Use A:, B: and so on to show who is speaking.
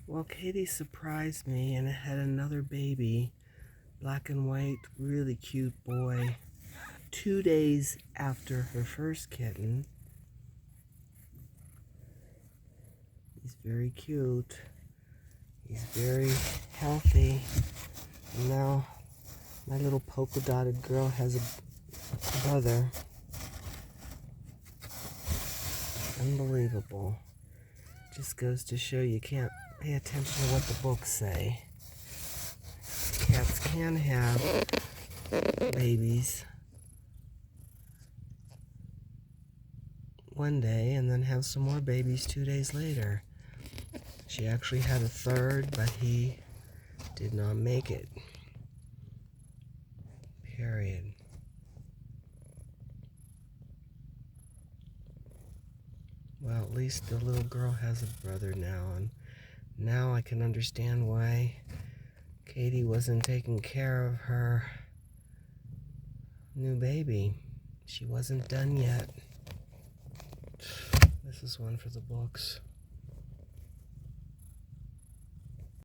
A: Well, KayDee surprised me and it had another baby, black and white, really cute boy, 2 days after her first kitten. He's very cute. He's very healthy. And now my little polka dotted girl has a brother. Unbelievable. Just goes to show you can't pay attention to what the books say. Cats can have babies one day and then have some more babies 2 days later. She actually had a third, but he did not make it. Period. Well, at least the little girl has a brother now, and now I can understand why KayDee wasn't taking care of her new baby. She wasn't done yet. This is one for the books.